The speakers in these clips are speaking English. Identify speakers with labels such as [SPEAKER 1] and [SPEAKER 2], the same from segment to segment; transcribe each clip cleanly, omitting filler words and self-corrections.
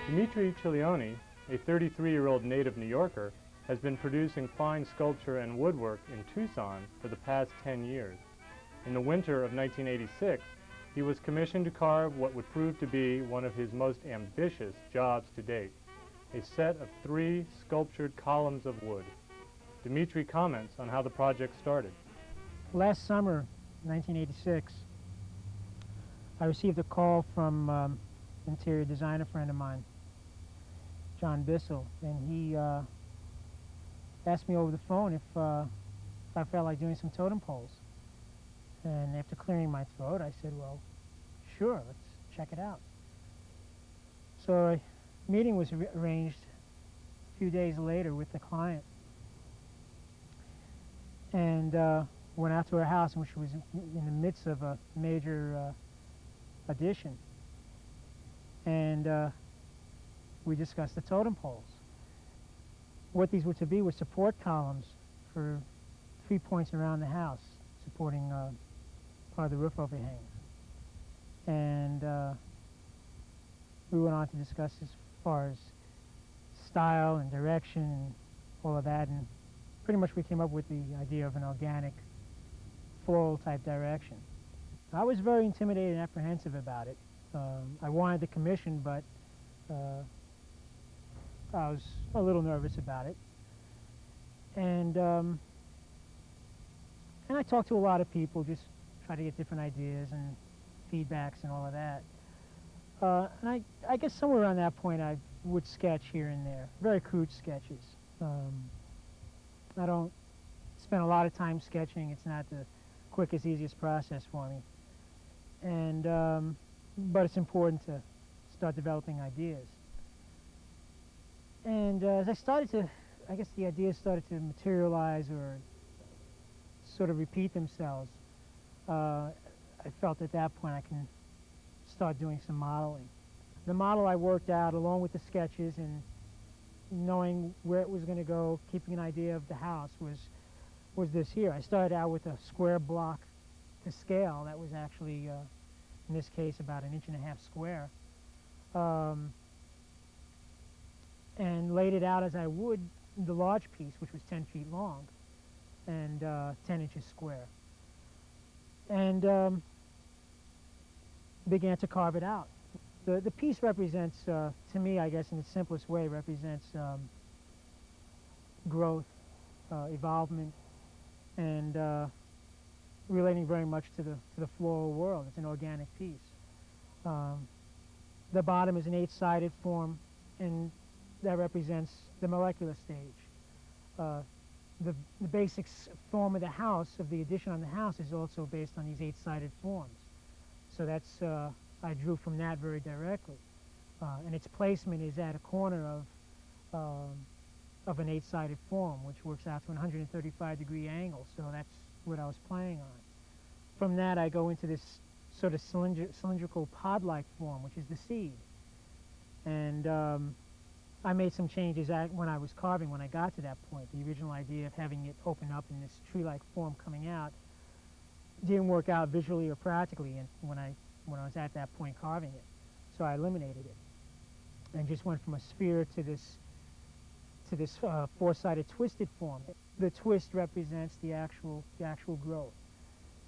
[SPEAKER 1] Dimitri Ciglione, a 33-year-old native New Yorker, has been producing fine sculpture and woodwork in Tucson for the past 10 years. In the winter of 1986, he was commissioned to carve what would prove to be one of his most ambitious jobs to date, a set of 3 sculptured columns of wood. Dimitri comments on how the project started.
[SPEAKER 2] Last summer, 1986, I received a call from an interior designer friend of mine, John Bissell, and he asked me over the phone if I felt like doing some totem poles. And after clearing my throat, I said, well, sure, let's check it out. So a meeting was arranged a few days later with the client, and went out to her house, which was in the midst of a major addition. And we discussed the totem poles. What these were to be were support columns for 3 points around the house, supporting part of the roof overhangs. And we went on to discuss as far as style and direction and all of that, and pretty much we came up with the idea of an organic floral type direction. I was very intimidated and apprehensive about it. I wanted the commission, but I was a little nervous about it. And I talked to a lot of people, just try to get different ideas and feedbacks and all of that. And I guess somewhere around that point I would sketch here and there, very crude sketches. I don't spend a lot of time sketching. It's not the quickest, easiest process for me. And but it's important to start developing ideas. And as I started to, I guess the ideas started to materialize or sort of repeat themselves, I felt at that point I can start doing some modeling. The model I worked out along with the sketches and knowing where it was going to go, keeping an idea of the house, was this here. I started out with a square block to scale that was actually, in this case, about 1.5 inches square. And laid it out as I would the large piece, which was 10 feet long and 10 inches square. And began to carve it out. The piece represents, to me, I guess in its simplest way, represents growth, evolvement, and relating very much to the floral world. It's an organic piece. The bottom is an 8-sided form, and that represents the molecular stage. The basic form of the house, of the addition on the house, is also based on these 8-sided forms. So that's, I drew from that very directly. And its placement is at a corner of an 8-sided form, which works out to a 135-degree angle, so that's what I was playing on. From that, I go into this sort of cylindrical pod-like form, which is the seed. And I made some changes when I was carving, when I got to that point. The original idea of having it open up in this tree-like form coming out didn't work out visually or practically when I was at that point carving it. So I eliminated it and just went from a sphere to this 4-sided twisted form. The twist represents the actual growth,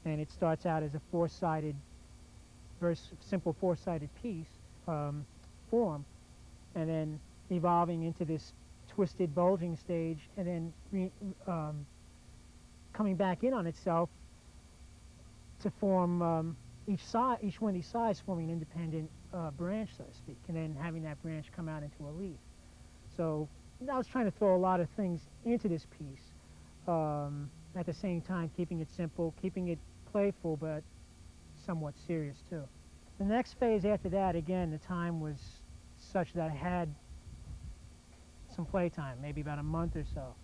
[SPEAKER 2] and it starts out as a 4-sided, very simple 4-sided piece form, and then evolving into this twisted bulging stage, and then coming back in on itself to form each one of these sides forming an independent branch, so to speak, and then having that branch come out into a leaf. So I was trying to throw a lot of things into this piece, at the same time keeping it simple, keeping it playful, but somewhat serious too. The next phase after that, again, the time was such that I had some playtime, maybe about a month or so.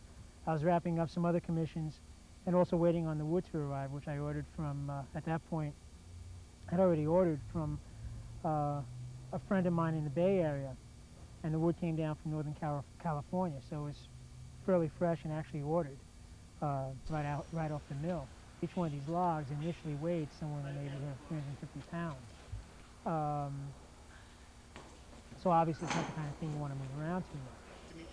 [SPEAKER 2] I was wrapping up some other commissions and also waiting on the wood to arrive, which I ordered from, at that point, I'd already ordered from a friend of mine in the Bay Area, and the wood came down from Northern California, so it was fairly fresh and actually ordered right off the mill. Each one of these logs initially weighed somewhere in the neighborhood of 350 pounds. So obviously it's not the kind of thing you want to move around too much.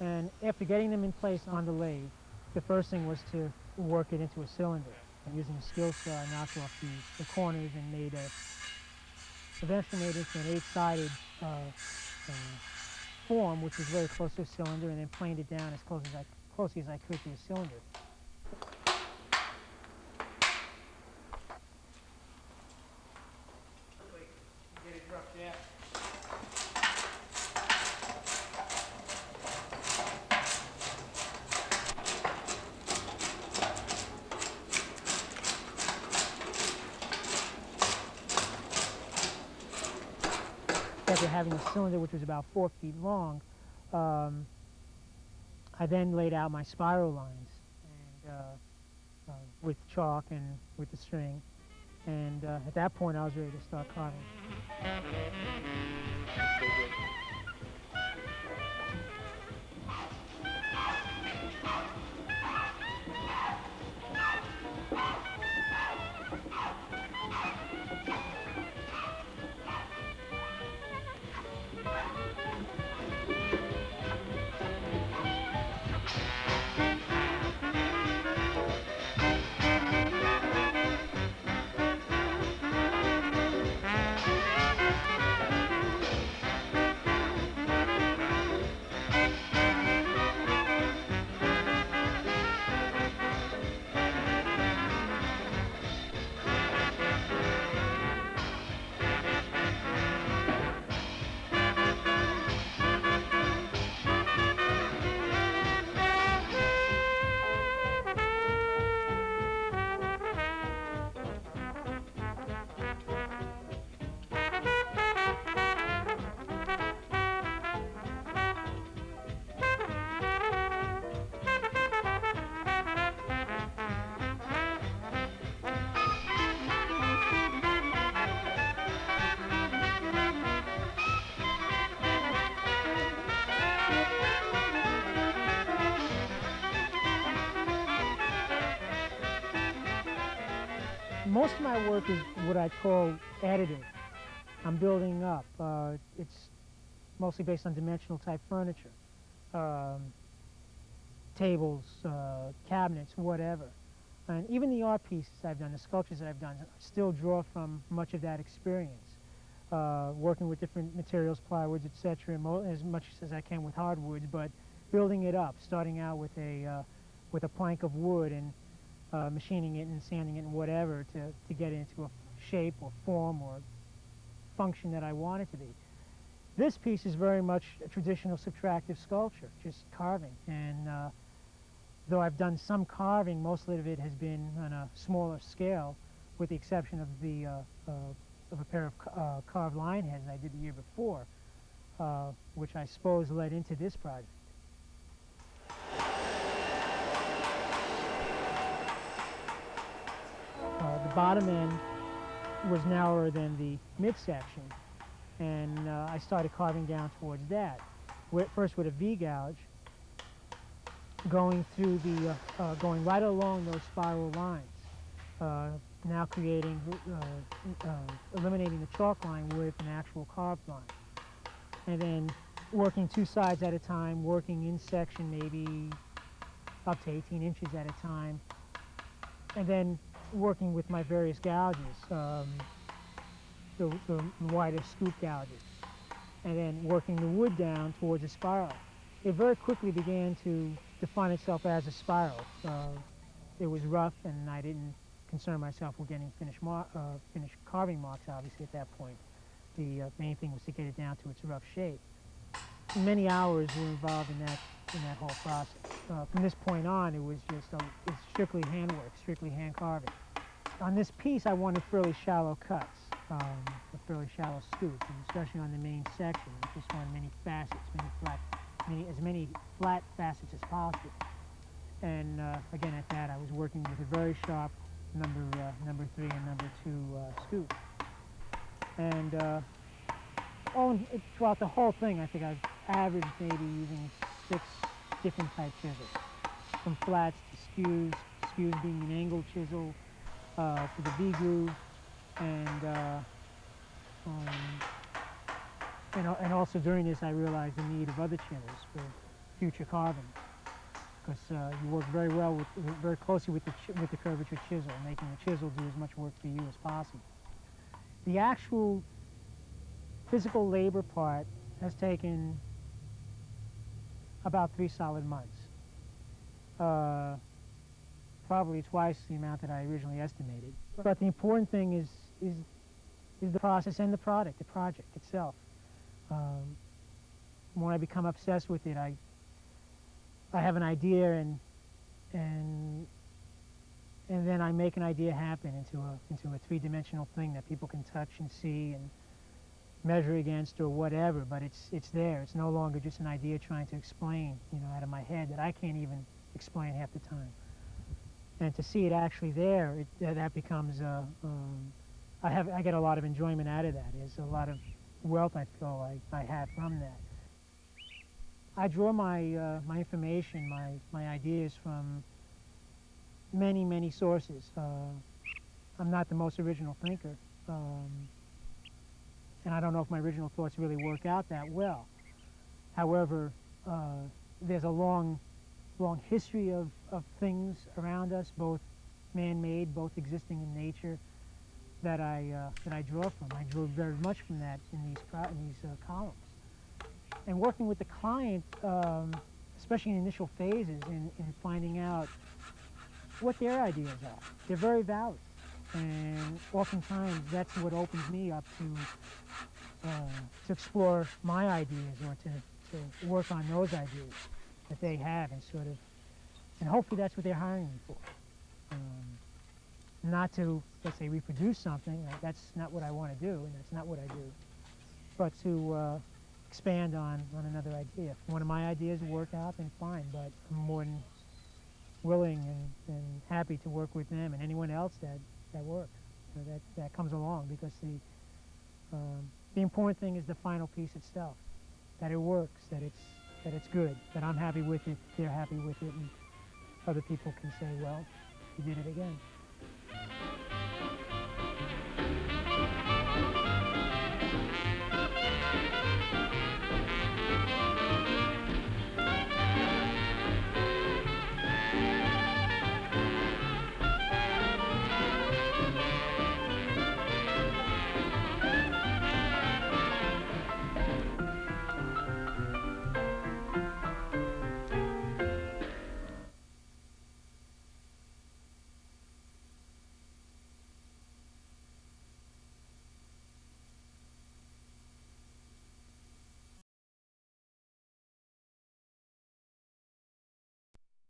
[SPEAKER 2] And after getting them in place on the lathe, the first thing was to work it into a cylinder. And using a skill saw, I knocked off the corners and eventually made it into an 8-sided form, which was very close to a cylinder, and then planed it down as closely as I could to a cylinder. Get it roughed out. After having a cylinder which was about 4 feet long, I then laid out my spiral lines and, with chalk and with the string. And at that point, I was ready to start carving. Most of my work is what I call additive. I'm building up. It's mostly based on dimensional type furniture. Tables, cabinets, whatever. And even the art pieces I've done, the sculptures that I've done, still draw from much of that experience. Working with different materials, plywoods, etc., as much as I can with hardwoods, but building it up, starting out with a plank of wood and machining it and sanding it and whatever to get it into a shape or form or function that I want it to be. This piece is very much a traditional subtractive sculpture, just carving. And though I've done some carving, most of it has been on a smaller scale, with the exception of a pair of carved lion heads I did the year before, which I suppose led into this project. The bottom end was narrower than the midsection, and I started carving down towards that. First with a V-gouge, going through the, going right along those spiral lines, now creating, eliminating the chalk line with an actual carved line. And then working 2 sides at a time, working in section maybe up to 18 inches at a time, and then working with my various gouges, the wider scoop gouges, and then working the wood down towards a spiral. It very quickly began to define itself as a spiral. It was rough, and I didn't concern myself with getting finished carving marks, obviously, at that point. The main thing was to get it down to its rough shape. Many hours were involved in that whole process. From this point on, it was just it's strictly handwork, strictly hand carving. On this piece, I wanted fairly shallow cuts, fairly shallow scoops, and especially on the main section. I just wanted many facets, as many flat facets as possible. And again, at that, I was working with a very sharp number 3 and number 2 scoop. And throughout the whole thing, I think I've averaged maybe using 6 different type chisels, from flats to skews, skews being an angled chisel, to the V-groove, and and also during this I realized the need of other chisels for future carving, because you work very well very closely with the curvature chisel, making the chisel do as much work for you as possible. The actual physical labor part has taken about 3 solid months. Probably twice the amount that I originally estimated. But the important thing is the process and the product, the project itself. When I become obsessed with it, I have an idea and then I make an idea happen into a three-dimensional thing that people can touch and see and measure against or whatever. But it's there. It's no longer just an idea trying to explain, out of my head that I can't even explain half the time. And to see it actually there, that becomes I get a lot of enjoyment out of that. There's a lot of wealth I feel I have from that. I draw my my information, my ideas from many sources. I'm not the most original thinker, and I don't know if my original thoughts really work out that well. However, there's a long history of things around us, both man-made, both existing in nature, that I draw from. I draw very much from that in these columns. And working with the client, especially in initial phases, in finding out what their ideas are. They're very valid, and oftentimes that's what opens me up to explore my ideas or to work on those ideas that they have and hopefully that's what they're hiring me for. Not to, let's say, reproduce something. That's not what I want to do, and that's not what I do. But to expand on another idea. If one of my ideas work out, then fine, but I'm more than willing and happy to work with them and anyone else that works, that comes along, because the important thing is the final piece itself, that it works, that it's good, that I'm happy with it, they're happy with it, and other people can say, well, you did it again.